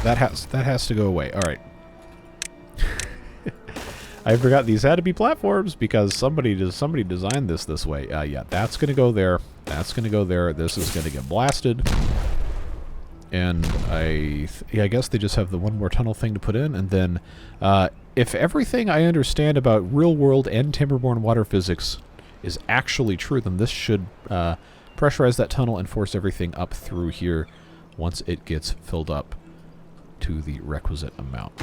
That has to go away. All right. I forgot these had to be platforms because somebody designed this way. Yeah, that's gonna go there. That's gonna go there. This is gonna get blasted. And I guess they just have the one more tunnel thing to put in, and then if everything I understand about real world and Timberborn water physics is actually true, then this should pressurize that tunnel and force everything up through here once it gets filled up to the requisite amount.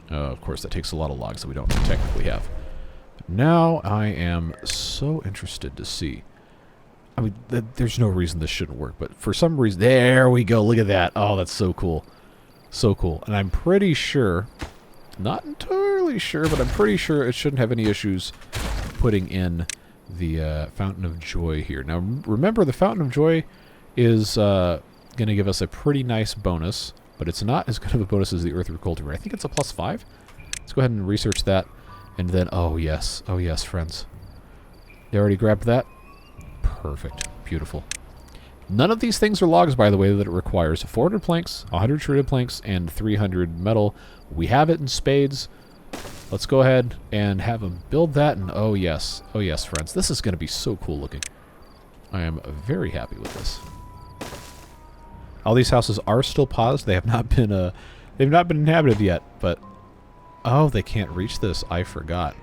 Of course, that takes a lot of logs that we don't technically have. Now I am so interested to see. I mean, there's no reason this shouldn't work, but for some reason... There we go, look at that. Oh, that's so cool. So cool. And I'm pretty sure... Not entirely sure, but I'm pretty sure it shouldn't have any issues putting in the Fountain of Joy here. Now, remember, the Fountain of Joy is going to give us a pretty nice bonus, but it's not as good of a bonus as the Earthroot Cultivator. I think it's a +5. Let's go ahead and research that. And then, oh yes, friends. They already grabbed that? Perfect. Beautiful. None of these things are logs, by the way, that it requires. 400 planks, 100 shredded planks, and 300 metal. We have it in spades. Let's go ahead and have them build that, and oh yes, friends. This is going to be so cool looking. I am very happy with this. All these houses are still paused. They have not been they've not been inhabited yet, but oh, they can't reach this. I forgot.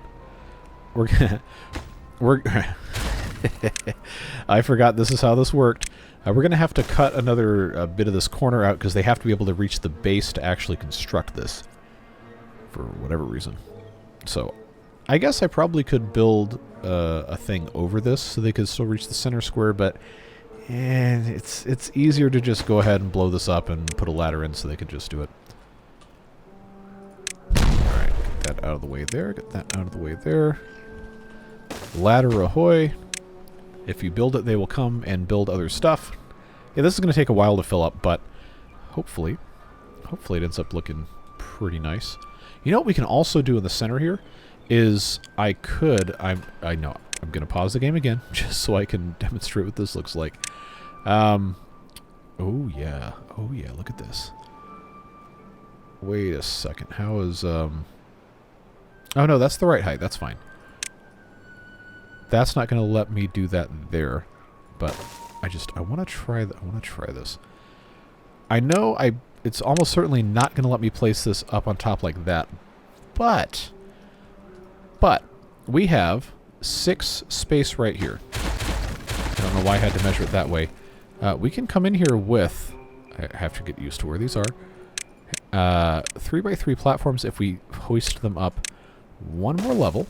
I forgot this is how this worked. We're going to have to cut another bit of this corner out because they have to be able to reach the base to actually construct this for whatever reason. So I guess I probably could build a thing over this so they could still reach the center square, but it's easier to just go ahead and blow this up and put a ladder in so they could just do it. Alright, get that out of the way there. Get that out of the way there. Ladder ahoy. If you build it, they will come and build other stuff. Yeah, this is going to take a while to fill up, but hopefully it ends up looking pretty nice. You know what we can also do in the center here is I know I'm going to pause the game again just so I can demonstrate what this looks like. Oh yeah, look at this. Wait a second. How is Oh no, that's the right height. That's fine. That's not going to let me do that there, but I want to try this. I know it's almost certainly not going to let me place this up on top like that, but we have 6 space right here. I don't know why I had to measure it that way. We can come in here with, I have to get used to where these are, 3x3 platforms if we hoist them up one more level.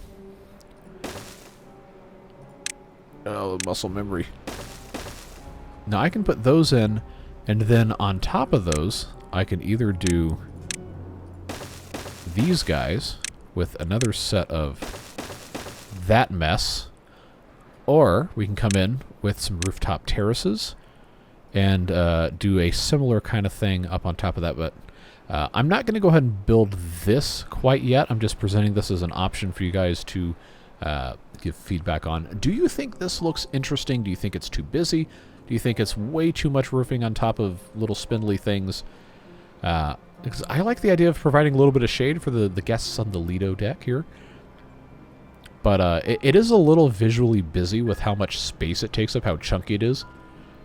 Oh, muscle memory. Now I can put those in, and then on top of those, I can either do these guys with another set of that mess, or we can come in with some rooftop terraces and do a similar kind of thing up on top of that. But I'm not going to go ahead and build this quite yet. I'm just presenting this as an option for you guys to give feedback on. Do you think this looks interesting? Do you think it's too busy? Do you think it's way too much roofing on top of little spindly things? Because I like the idea of providing a little bit of shade for the guests on the Lido deck here. But it is a little visually busy with how much space it takes up, how chunky it is.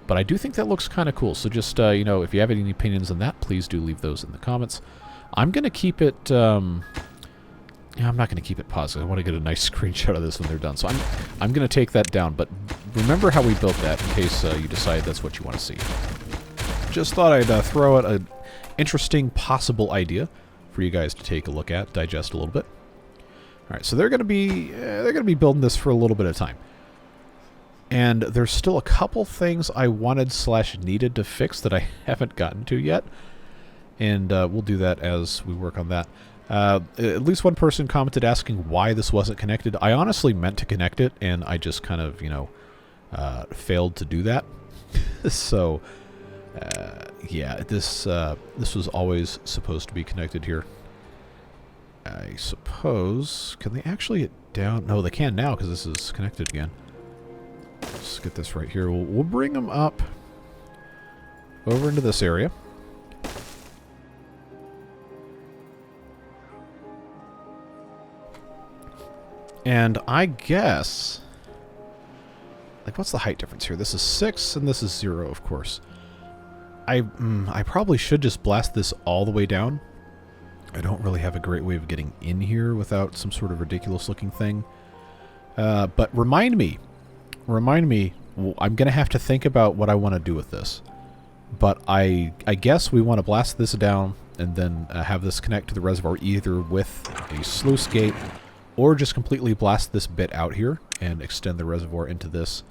But I do think that looks kind of cool. So just, you know, if you have any opinions on that, please do leave those in the comments. I'm going to keep it... yeah, I'm not going to keep it paused. I want to get a nice screenshot of this when they're done. So I'm going to take that down. But remember how we built that in case you decide that's what you want to see. Just thought I'd throw out an interesting possible idea for you guys to take a look at, digest a little bit. All right, so they're going to be building this for a little bit of time. And there's still a couple things I wanted/needed to fix that I haven't gotten to yet. And we'll do that as we work on that. At least one person commented asking why this wasn't connected. I honestly meant to connect it, and I just kind of, you know, failed to do that. So, Yeah, this was always supposed to be connected here. I suppose... Can they actually get down? No, they can now because this is connected again. Let's get this right here. We'll bring them up over into this area. And I guess... Like, what's the height difference here? This is 6 and this is 0, of course. I probably should just blast this all the way down. I don't really have a great way of getting in here without some sort of ridiculous looking thing. But remind me, I'm going to have to think about what I want to do with this. But I guess we want to blast this down and then have this connect to the reservoir either with a sluice gate or just completely blast this bit out here and extend the reservoir into this.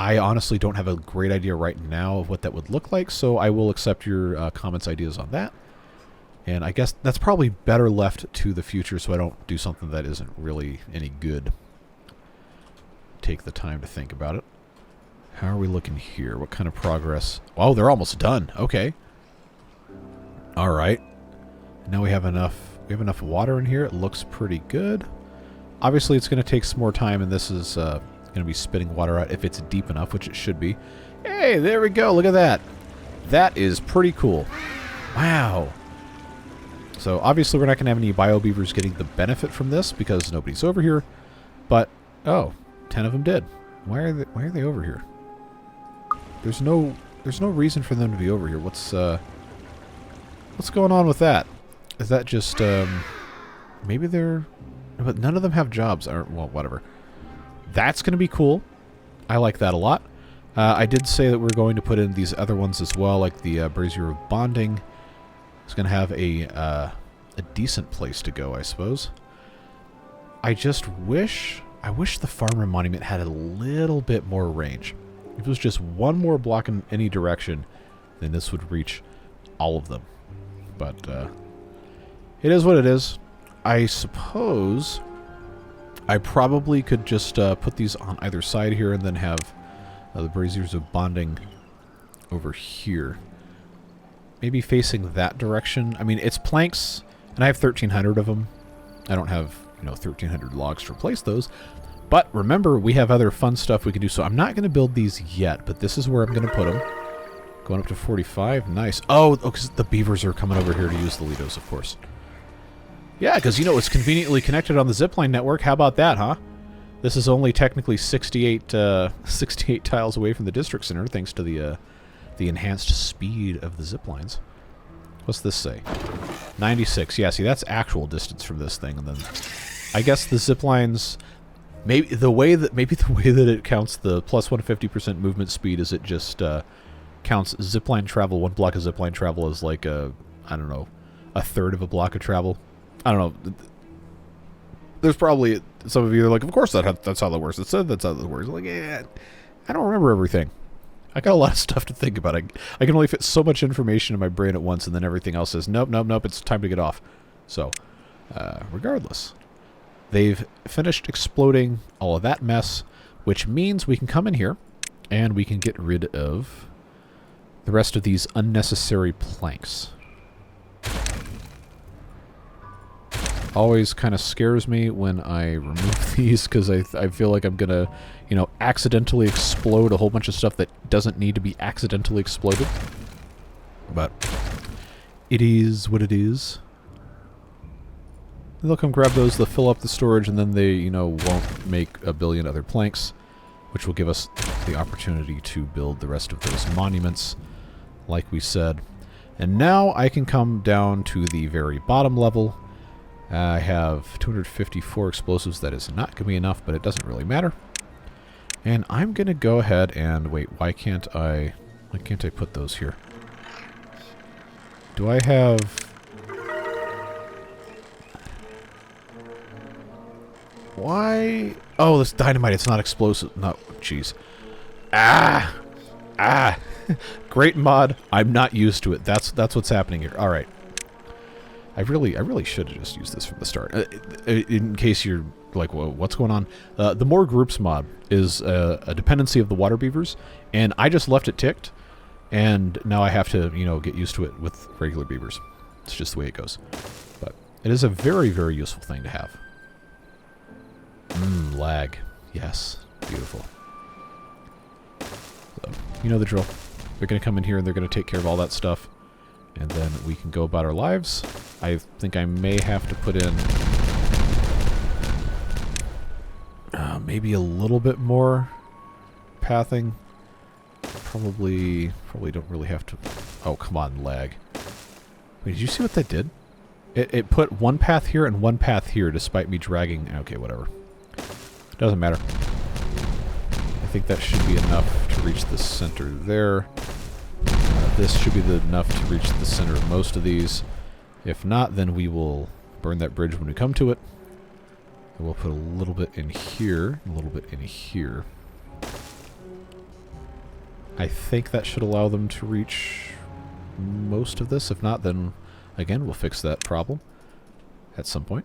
I honestly don't have a great idea right now of what that would look like, so I will accept your comments, ideas on that. And I guess that's probably better left to the future so I don't do something that isn't really any good. Take the time to think about it. How are we looking here? What kind of progress? Oh, they're almost done. Okay. All right. Now we have enough water in here. It looks pretty good. Obviously, it's going to take some more time, and this is going to be spitting water out if it's deep enough, which it should be. Hey, there we go. Look at that. That is pretty cool. Wow. So, obviously, we're not going to have any bio beavers getting the benefit from this because nobody's over here. But, oh, 10 of them did. Why are they over here? There's no reason for them to be over here. What's going on with that? Is that just, maybe they're... But none of them have jobs. Or, well, whatever. That's going to be cool. I like that a lot. I did say that we're going to put in these other ones as well, like the Brazier of Bonding. It's going to have a decent place to go, I suppose. I just wish... I wish the Farmer Monument had a little bit more range. If it was just one more block in any direction, then this would reach all of them. But, it is what it is. I suppose I probably could just put these on either side here and then have the Braziers of Bonding over here. Maybe facing that direction. I mean, it's planks, and I have 1,300 of them. I don't have, 1,300 logs to replace those. But remember, we have other fun stuff we can do. So I'm not going to build these yet, but this is where I'm going to put them. Going up to 45. Nice. Oh, because the beavers are coming over here to use the Lidos, of course. Yeah, because, it's conveniently connected on the zipline network. How about that, huh? This is only technically 68 tiles away from the district center, thanks to the enhanced speed of the ziplines. What's this say? 96. Yeah, see, that's actual distance from this thing. And then I guess the ziplines... Maybe the way that it counts the plus 150% movement speed is it just counts zipline travel. One block of zipline travel as like a third of a block of travel. I don't know. There's probably some of you are like, of course that's how that works. It said that's how that works. Like, yeah, I don't remember everything. I got a lot of stuff to think about. I can only fit so much information in my brain at once, and then everything else says, nope, it's time to get off. So, regardless. They've finished exploding all of that mess, which means we can come in here and we can get rid of the rest of these unnecessary planks. Always kind of scares me when I remove these because I feel like I'm going to, accidentally explode a whole bunch of stuff that doesn't need to be accidentally exploded. But it is what it is. They'll come grab those, they'll fill up the storage, and then they, won't make a billion other planks, which will give us the opportunity to build the rest of those monuments, like we said. And now I can come down to the very bottom level. I have 254 explosives. That is not going to be enough, but it doesn't really matter. And I'm going to go ahead and... Wait, why can't I put those here? Do I have... Why? Oh, this dynamite, it's not explosive. No, jeez. Ah! Great mod. I'm not used to it. That's what's happening here. All right. I really should have just used this from the start. In case you're like, whoa, what's going on? The more groups mod is a dependency of the water beavers, and I just left it ticked And now I have to, you know, get used to it with regular beavers. It's just the way it goes. But it is a very, very useful thing to have. Lag. Yes. Beautiful. So, you know the drill. They're going to come in here and they're going to take care of all that stuff. And then we can go about our lives. I think I may have to put in maybe a little bit more pathing. Probably don't really have to... Oh, come on, lag. Wait, did you see what that did? It put one path here and one path here despite me dragging... Okay, whatever. Doesn't matter. I think that should be enough to reach the center there. This should be enough to reach the center of most of these. If not, then we will burn that bridge when we come to it. And we'll put a little bit in here, a little bit in here. I think that should allow them to reach most of this. If not, then, again, we'll fix that problem at some point.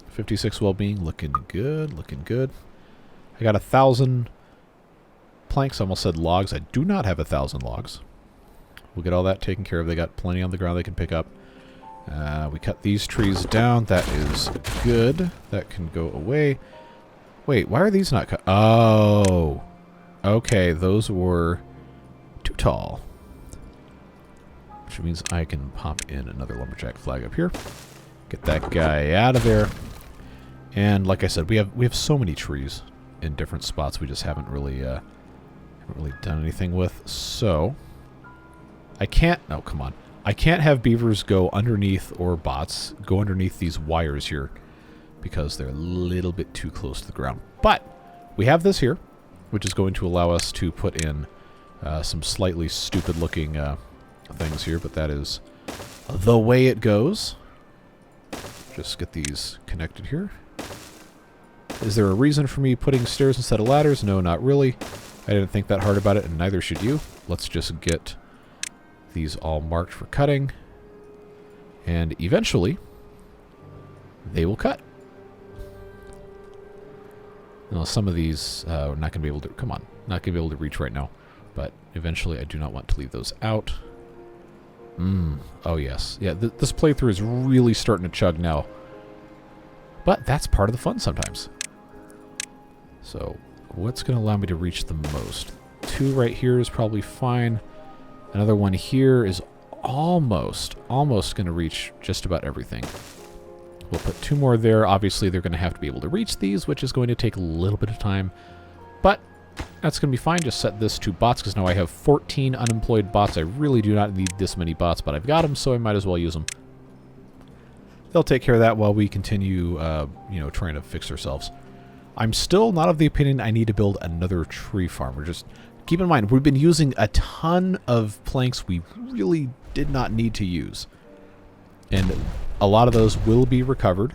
56 well-being, looking good, looking good. I got 1,000 planks. I almost said logs. I do not have 1,000 logs. We'll get all that taken care of. They got plenty on the ground they can pick up. We cut these trees down. That is good. That can go away. Wait, why are these not cut? Oh. Okay, those were too tall. Which means I can pop in another lumberjack flag up here. Get that guy out of there. And like I said, we have so many trees in different spots we just haven't really done anything with. So I can't... Oh, come on. I can't have beavers go underneath, or bots go underneath these wires here because they're a little bit too close to the ground. But we have this here, which is going to allow us to put in some slightly stupid-looking things here, but that is the way it goes. Just get these connected here. Is there a reason for me putting stairs instead of ladders? No, not really. I didn't think that hard about it, and neither should you. Let's just get these all marked for cutting, and eventually they will cut. Now, some of these we're not going to be able to... Come on. Not going to be able to reach right now. But eventually I do not want to leave those out. Oh, yes. Yeah, this playthrough is really starting to chug now. But that's part of the fun sometimes. So, what's going to allow me to reach the most? 2 right here is probably fine. Another one here is almost going to reach just about everything. We'll put 2 more there. Obviously, they're going to have to be able to reach these, which is going to take a little bit of time. But that's going to be fine. Just set this to bots, because now I have 14 unemployed bots. I really do not need this many bots, but I've got them, so I might as well use them. They'll take care of that while we continue, you know, trying to fix ourselves. I'm still not of the opinion I need to build another tree farm. We're just... Keep in mind, we've been using a ton of planks we really did not need to use. And a lot of those will be recovered.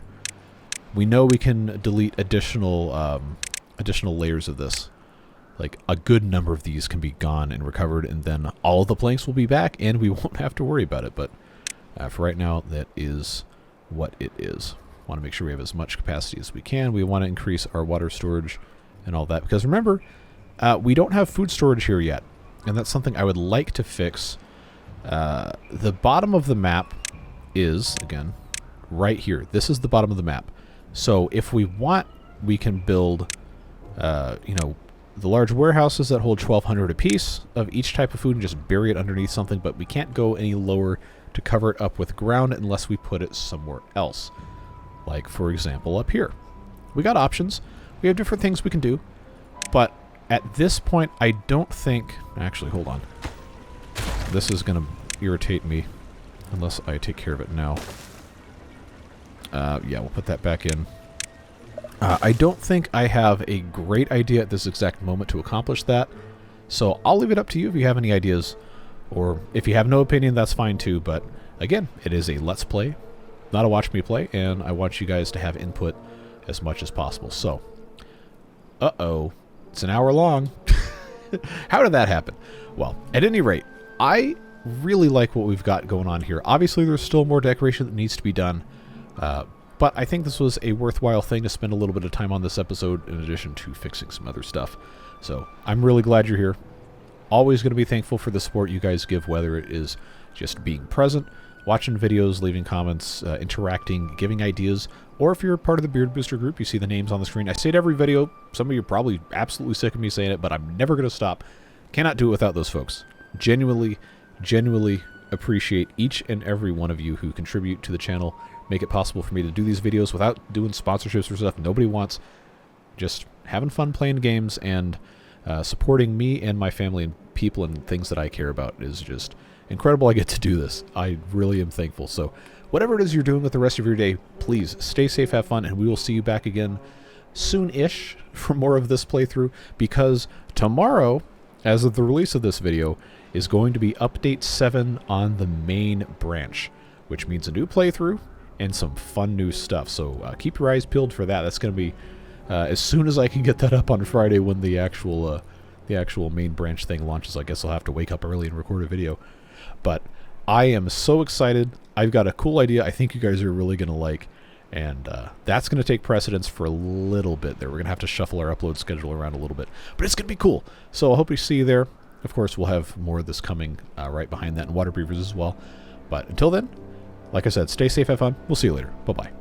We know we can delete additional layers of this. Like, a good number of these can be gone and recovered, and then all of the planks will be back, and we won't have to worry about it. But for right now, that is what it is. Want to make sure we have as much capacity as we can. We want to increase our water storage and all that. Because remember... we don't have food storage here yet, and that's something I would like to fix. The bottom of the map is, again, right here. This is the bottom of the map. So if we want, we can build, you know, the large warehouses that hold 1,200 apiece of each type of food and just bury it underneath something, but we can't go any lower to cover it up with ground unless we put it somewhere else. Like, for example, up here. We got options. We have different things we can do, but... At this point, I don't think... Actually, hold on. This is going to irritate me unless I take care of it now. Yeah, we'll put that back in. I don't think I have a great idea at this exact moment to accomplish that. So I'll leave it up to you if you have any ideas. Or if you have no opinion, that's fine too. But again, it is a Let's Play, not a Watch Me Play. And I want you guys to have input as much as possible. So, uh-oh. It's an hour long. How did that happen? Well, at any rate, I really like what we've got going on here. Obviously, there's still more decoration that needs to be done. But I think this was a worthwhile thing to spend a little bit of time on this episode in addition to fixing some other stuff. So I'm really glad you're here. Always going to be thankful for the support you guys give, whether it is just being present, watching videos, leaving comments, interacting, giving ideas, or if you're part of the Beard Booster group, you see the names on the screen. I say it every video. Some of you are probably absolutely sick of me saying it, but I'm never going to stop. Cannot do it without those folks. Genuinely appreciate each and every one of you who contribute to the channel, make it possible for me to do these videos without doing sponsorships or stuff nobody wants. Just having fun playing games and supporting me and my family and people and things that I care about is just incredible. I get to do this. I really am thankful. So whatever it is you're doing with the rest of your day, please stay safe, have fun, and we will see you back again soon-ish for more of this playthrough, because tomorrow, as of the release of this video, is going to be update 7 on the main branch, which means a new playthrough and some fun new stuff. So keep your eyes peeled for that. That's going to be as soon as I can get that up on Friday when the actual main branch thing launches. I guess I'll have to wake up early and record a video. But I am so excited. I've got a cool idea I think you guys are really going to like, and that's going to take precedence for a little bit there. We're going to have to shuffle our upload schedule around a little bit, but it's going to be cool. So I hope we see you there. Of course, we'll have more of this coming right behind that, and water beavers as well. But until then, like I said, stay safe, have fun. We'll see you later. Bye-bye.